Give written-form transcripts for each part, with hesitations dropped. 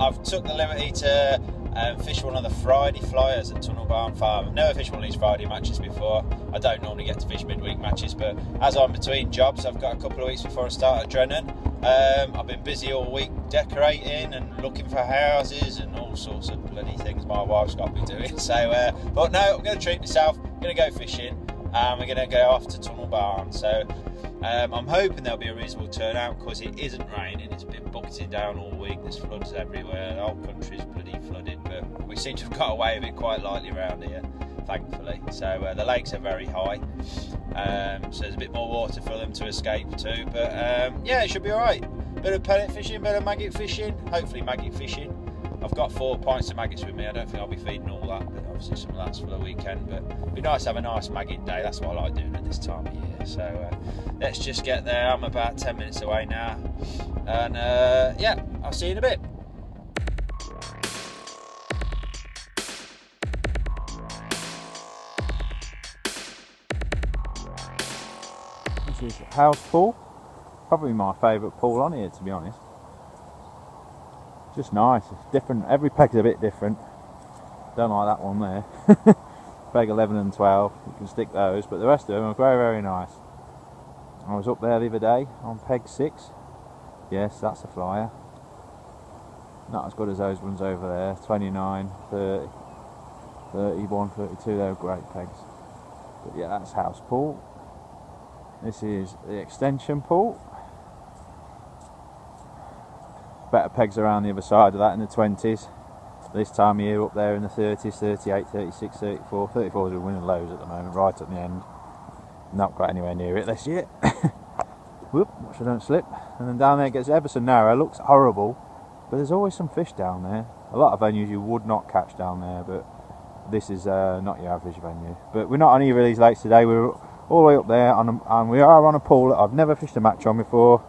I've took the liberty to fish one of the Friday flyers at Tunnel Barn Farm. I've never fished one of these Friday matches before. I don't normally get to fish midweek matches, but as I'm between jobs, I've got a couple of weeks before I start at Drennan. I've been busy all week decorating and looking for houses and all sorts of bloody things my wife's got me doing. So, but no, I'm going to treat myself. I'm going to go fishing, and we're going to go off to Tunnel Barn. So I'm hoping there'll be a reasonable turnout because it isn't raining. It's been bucketing down all week. There's floods everywhere. The whole country's bloody flooded, but we seem to have got away with it quite lightly around here, thankfully. So the lakes are very high, so there's a bit more water for them to escape to. But yeah, it should be alright. Bit of pellet fishing, bit of maggot fishing, hopefully maggot fishing. I've got 4 pints of maggots with me. I don't think I'll be feeding all that, but obviously some of that's for the weekend. But it'd be nice to have a nice maggot day. That's what I like doing at this time of year. So let's just get there. I'm about 10 minutes away now, and yeah, I'll see you in a bit. This is House Pool, probably my favourite pool on here, to be honest. Just nice, it's different, every peg's a bit different. Don't like that one there. Peg 11 and 12, you can stick those, but the rest of them are very, very nice. I was up there the other day on peg 6. Yes, that's a flyer. Not as good as those ones over there, 29, 30, 31, 32, they're great pegs. But yeah, that's House Pool. This is the extension pool. Better pegs around the other side of that in the 20s. This time of year up there in the 30s, 38, 36, 34. 34s are winning lows at the moment, right at the end. Not got anywhere near it this year. Whoop, watch I don't slip. And then down there it gets ever so narrow, looks horrible, but there's always some fish down there. A lot of venues you would not catch down there, but this is not your average venue. But we're not on either of these lakes today. We're all the way up there, and we are on a pool that I've never fished a match on before,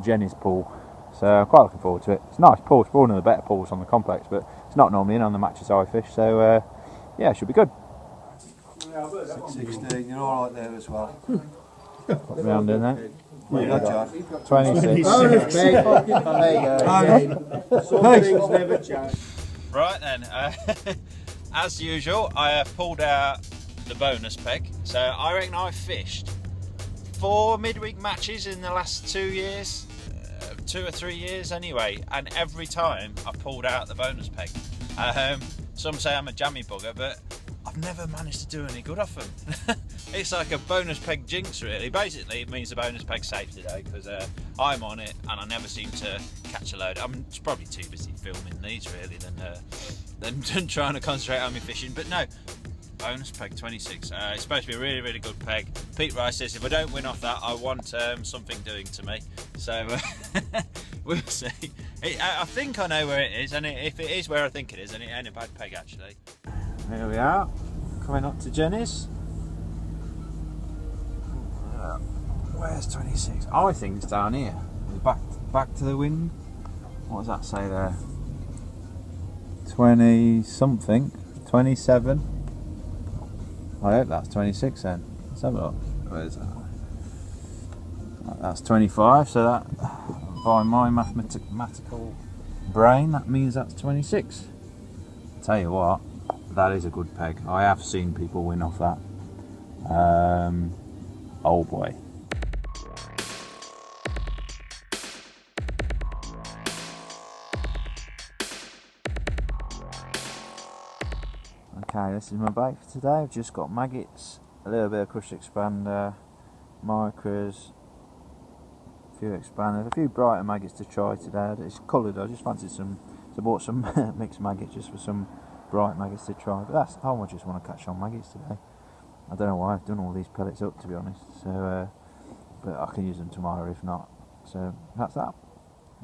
Jenny's pool. So I'm quite looking forward to it. It's a nice pool, it's one of the better pools on the complex, but it's not normally in on the matches I fish, so yeah, it should be good. 16, you're alright there as well. What round in that? What you got, John? 26. Bonus peg. There you go. Some things never change. Right then, As usual, I have pulled out the bonus peg. So I reckon I've fished 4 midweek matches in the last 2 years, 2 or 3 years anyway, and every time I've pulled out the bonus peg. Some say I'm a jammy bugger, but I've never managed to do any good off them. It's like a bonus peg jinx, really. Basically, it means the bonus peg's safe today because I'm on it and I never seem to catch a load. I'm probably too busy filming these really than trying to concentrate on my fishing. But no, bonus peg 26. It's supposed to be a really, really good peg. Pete Rice says if I don't win off that, I want something doing to me. So we'll see. I think I know where it is, and if it is where I think it is, then it ain't a bad peg actually. Here we are, coming up to Jenny's. Where's 26? I think it's down here. Back to the wind. What does that say there? 20 something. 27. I hope that's 26 then. Let's have a look. Where is that? That's 25, so that, by my mathematical brain, that means that's 26. Tell you what, that is a good peg. I have seen people win off that. Oh boy. Okay, this is my bait for today. I've just got maggots, a little bit of crush expander, micros, a few expanders, a few brighter maggots to try today. It's coloured, I just fancied some, so I bought some mixed maggots just for some bright maggots to try. But that's how I just want to catch on maggots today. I don't know why I've done all these pellets up, to be honest. So, but I can use them tomorrow if not. So that's that.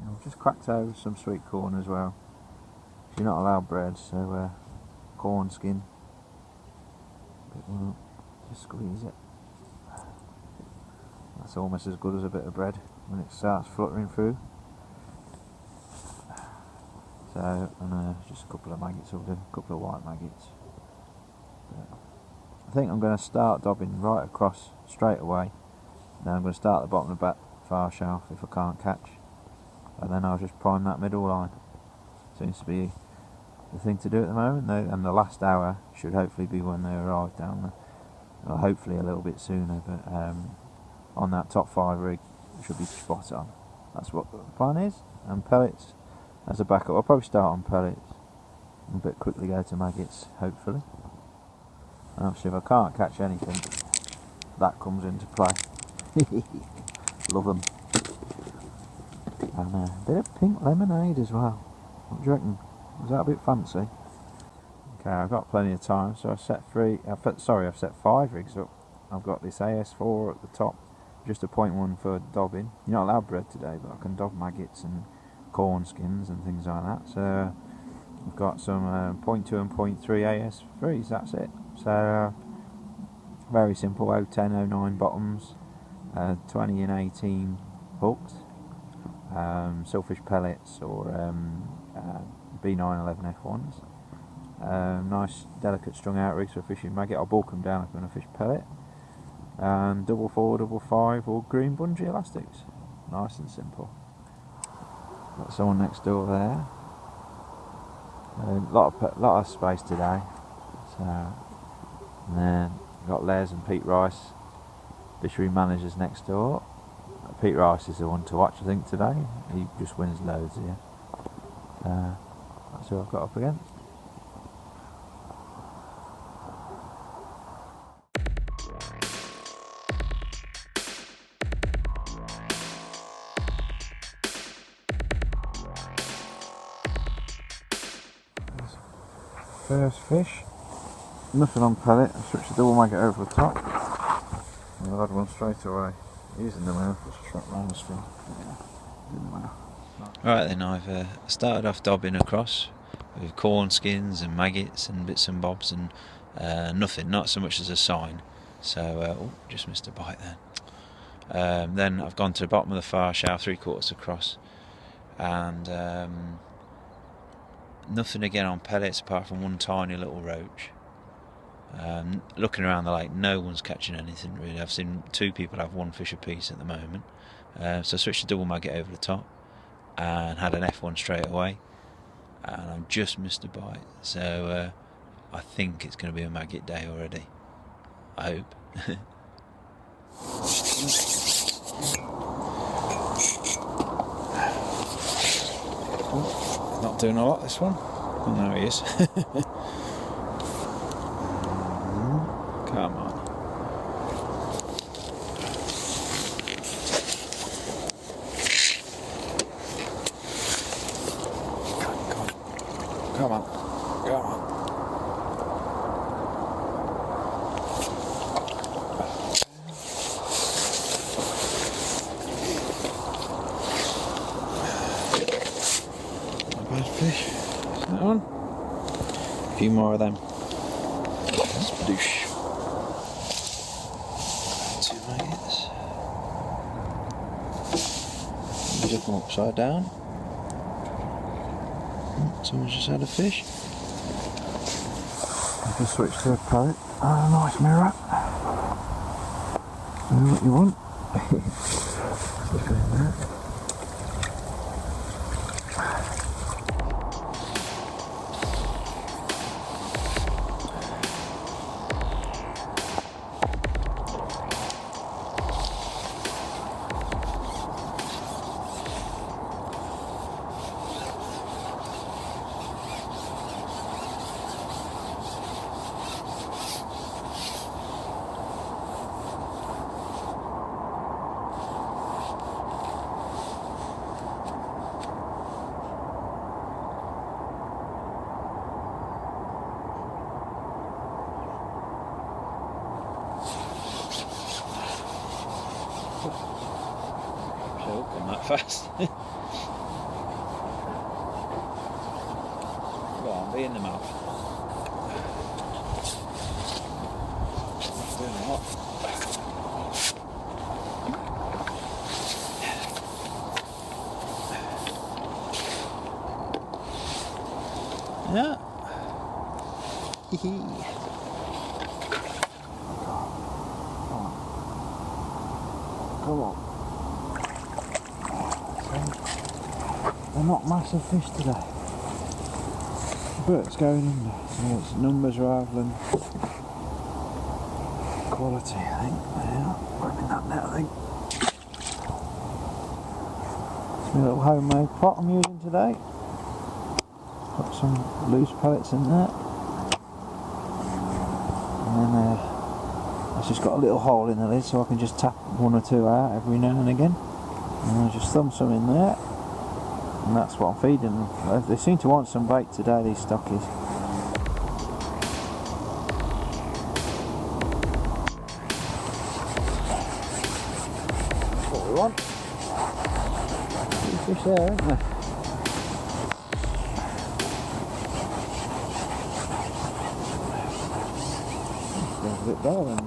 I've just cracked over some sweet corn as well. You're not allowed bread, so corn skin. Just squeeze it. That's almost as good as a bit of bread when it starts fluttering through. So, and just a couple of maggots will do, a couple of white maggots. But I think I'm going to start dobbing right across straight away. Then I'm going to start at the bottom of the back far shelf if I can't catch, and then I'll just prime that middle line. seems to be the thing to do at the moment. And the last hour should hopefully be when they arrive down there. Well, hopefully a little bit sooner, but on that top 5 rig should be spot on. That's what the plan is. And pellets as a backup. I'll probably start on pellets and but quickly go to maggots, hopefully. And obviously if I can't catch anything, that comes into play. Love them. And a bit of pink lemonade as well. What do you reckon? Was that a bit fancy? Okay, I've got plenty of time, so I've set 5 rigs up. I've got this AS4 at the top, just a 0.1 for dobbing. You're not allowed bread today, but I can dob maggots and corn skins and things like that. So I've got some 0.2 and 0.3 AS3s, that's it. So very simple, 010, 09 bottoms, 20 and 18 hooks, silverfish pellets or B911 F1s. Nice delicate strung out rigs for fishing maggot. I'll bulk them down if I'm going to fish pellet. And 4x4, 5x5 or green bungee elastics. Nice and simple. Got someone next door there. A lot of space today. So, and then got Les and Pete Rice, fishery managers next door. Pete Rice is the one to watch, I think, today. He just wins loads here. That's who I've got up against. First fish, nothing on pellet. I switched the double maggot over the top. And I've had one straight away. Using the mouth, just shot round the string. Yeah, didn't matter. Right then, I've started off dobbing across with corn skins and maggots and bits and bobs and nothing, not so much as a sign. So, oh, just missed a bite then. Then I've gone to the bottom of the far shallow, 3/4 across, and nothing again on pellets apart from one tiny little roach. Looking around the lake, no one's catching anything really. I've seen 2 people have 1 fish apiece at the moment. So I switched the double maggot over the top and had an F1 straight away, and I've just missed a bite. So I think it's going to be a maggot day already. I hope. Not doing a lot, this one. Oh, no, he is. Come on. Come on. Come on. Fish. That one. A few more of them. Sploosh. 2 maggots. Just come upside down. Someone's just had a fish. I can switch to a pellet. Oh, nice mirror. Know what you want. Come that fast. Go on, be in the mouth. Doing a lot. Yeah. Come on. They're not massive fish today. But it's going under, so it's numbers rather than quality, I think. Yeah, grabbing that net, I think. It's my little homemade pot I'm using today. Got some loose pellets in there. And then I've just got a little hole in the lid so I can just tap 1 or 2 out every now and again. And I just thumb some in there. And that's what I'm feeding them. They seem to want some bait today, these stockies. That's what we want. Fish there, isn't there? It's a bit better than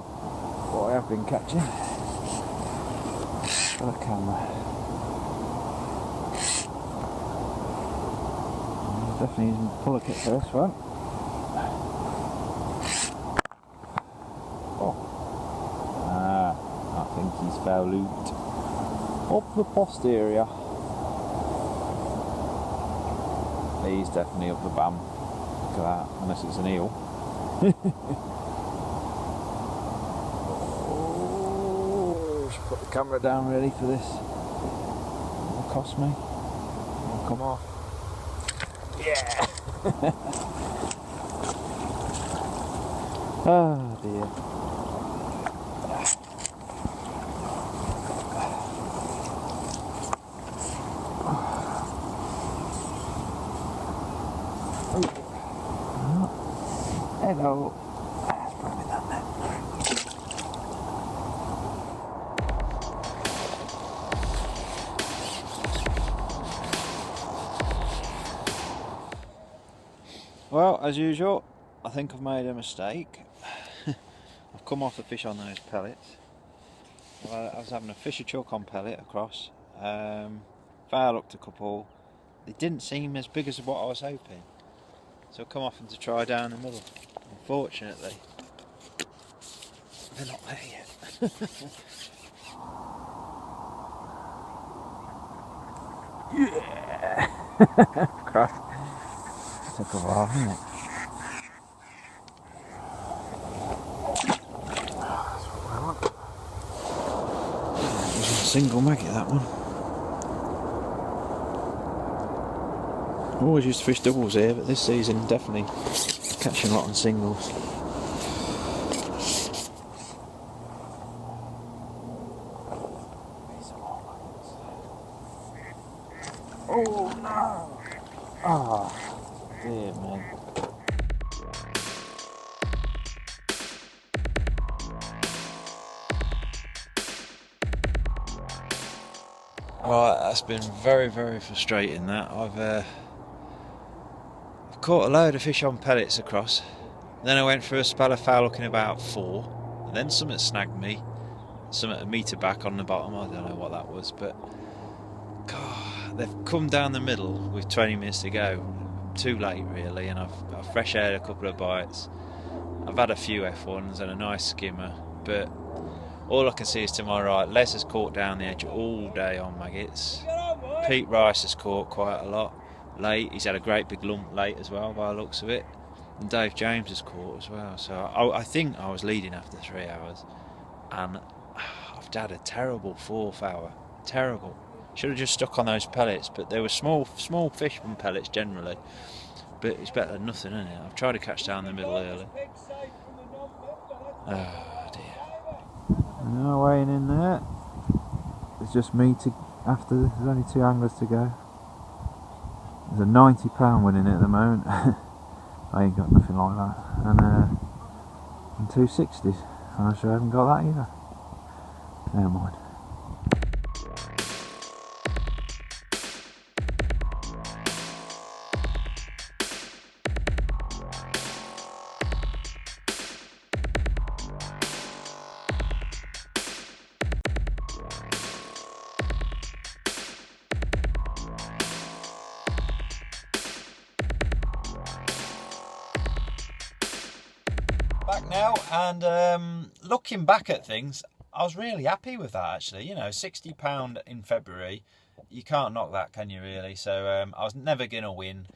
what I have been catching. For the camera. Definitely using the puller kit for this one. Oh. I think he's foul out. Up the posterior. He's definitely up the bam. Look at that, unless it's an eel. Oh, should put the camera down ready for this. It'll cost me. It'll come off. Yeah! Oh dear. Hello. Let's put him in that net. Well, as usual, I think I've made a mistake. I've come off the fish on those pellets. Well, I was having a fisher chuck on pellet across. Foul hooked a couple. They didn't seem as big as what I was hoping. So I've come off them to try down the middle. Unfortunately, they're not there yet. Yeah! Crap. Took a while, didn't it? That's what I want. It was a single maggot, that one. I always used to fish doubles here, but this season definitely catching a lot on singles. Oh no! Ah, dear man. Right, that's been very, very frustrating. That I've caught a load of fish on pellets across. Then I went for a spell of foul looking about 4, and then something snagged me. Something a metre back on the bottom. I don't know what that was, but God, they've come down the middle with 20 minutes to go. Too late really, and I've fresh aired a couple of bites. I've had a few F1s and a nice skimmer, but all I can see is to my right. Les has caught down the edge all day on maggots. Pete Rice has caught quite a lot late. He's had a great big lump late as well by the looks of it. And Dave James has caught as well. So I think I was leading after 3 hours, and I've had a terrible 4th hour. Terrible. Should have just stuck on those pellets, but they were small fish from pellets generally. But it's better than nothing, isn't it? I've tried to catch down the middle early. Oh dear. No weighing in there. It's just me to after. There's only 2 anglers to go. There's a £90 winning it at the moment. I ain't got nothing like that. And 260s. I'm sure I haven't got that either. Never mind. Back now, and looking back at things, I was really happy with that actually. You know, £60 in February, you can't knock that, can you really? So I was never going to win.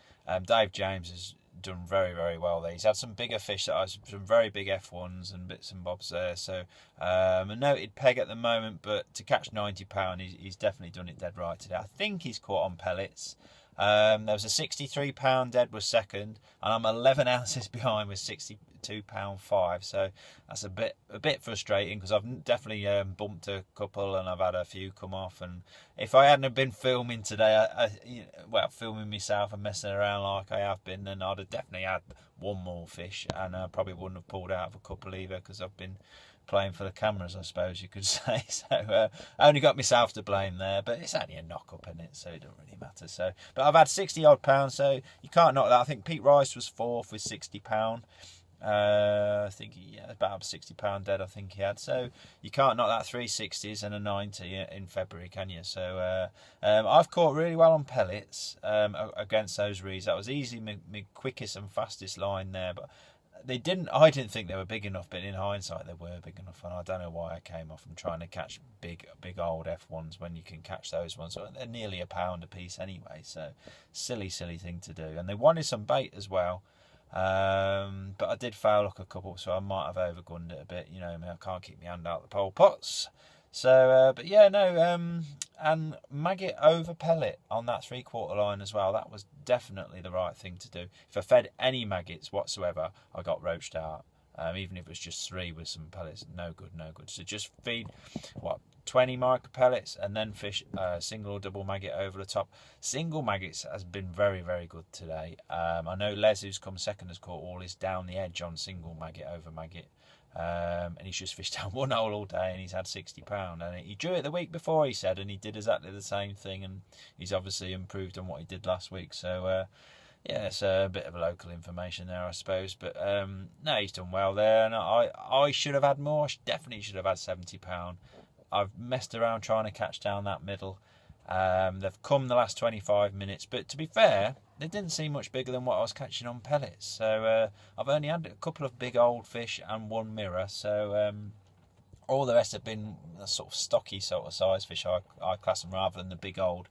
Dave James has done very, very well there. He's had some bigger fish, some very big F1s and bits and bobs there. So a noted peg at the moment, but to catch £90, he's definitely done it dead right today. I think he's caught on pellets. There was a £63 dead was second, and I'm 11 ounces behind with £62.5. So that's a bit frustrating, because I've definitely bumped a couple and I've had a few come off. And if I hadn't have been filming today, filming myself and messing around like I have been, then I'd have definitely had one more fish, and I probably wouldn't have pulled out of a couple either, because I've been playing for the cameras, I suppose you could say. So I only got myself to blame there, but it's only a knock up, isn't it? So it doesn't really matter. So, but I've had 60 odd pounds, so you can't knock that. I think Pete Rice was fourth with £60. I think he had about £60 dead, I think he had. So you can't knock that 360s and a 90 in February, can you? So I've caught really well on pellets against those reeds. That was easily my quickest and fastest line there, but I didn't think they were big enough, but in hindsight they were big enough, and I don't know why I came off from trying to catch big old F1s when you can catch those ones. They're nearly £1 a piece anyway, so silly thing to do. And they wanted some bait as well, but I did foul hook a couple, so I might have overgunned it a bit. You know, I mean, I can't keep my hand out the pole pots. So, but yeah, no, and maggot over pellet on that 3/4 line as well. That was definitely the right thing to do. If I fed any maggots whatsoever, I got roached out. Even if it was just 3 with some pellets, no good. So just feed 20 micro pellets and then fish single or double maggot over the top. Single maggots has been very, very good today. I know Les, who's come second, has caught all his down the edge on single maggot over maggot. And he's just fished down one hole all day, and he's had £60. And he drew it the week before, he said, and he did exactly the same thing, and he's obviously improved on what he did last week. So yeah, it's a bit of local information there, I suppose. But no, he's done well there, and I should have had more. I definitely should have had £70. I've messed around trying to catch down that middle. They've come the last 25 minutes, but to be fair, they didn't seem much bigger than what I was catching on pellets. So I've only had a couple of big old fish and one mirror. So all the rest have been a sort of stocky sort of size fish. I class them, rather than the big old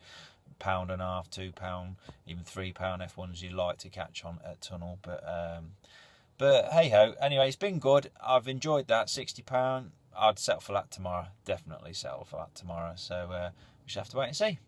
£1.5, £2, even £3 F1s you like to catch on at tunnel. But hey ho. Anyway, it's been good. I've enjoyed that. £60. I'd settle for that tomorrow. Definitely settle for that tomorrow. So we should have to wait and see.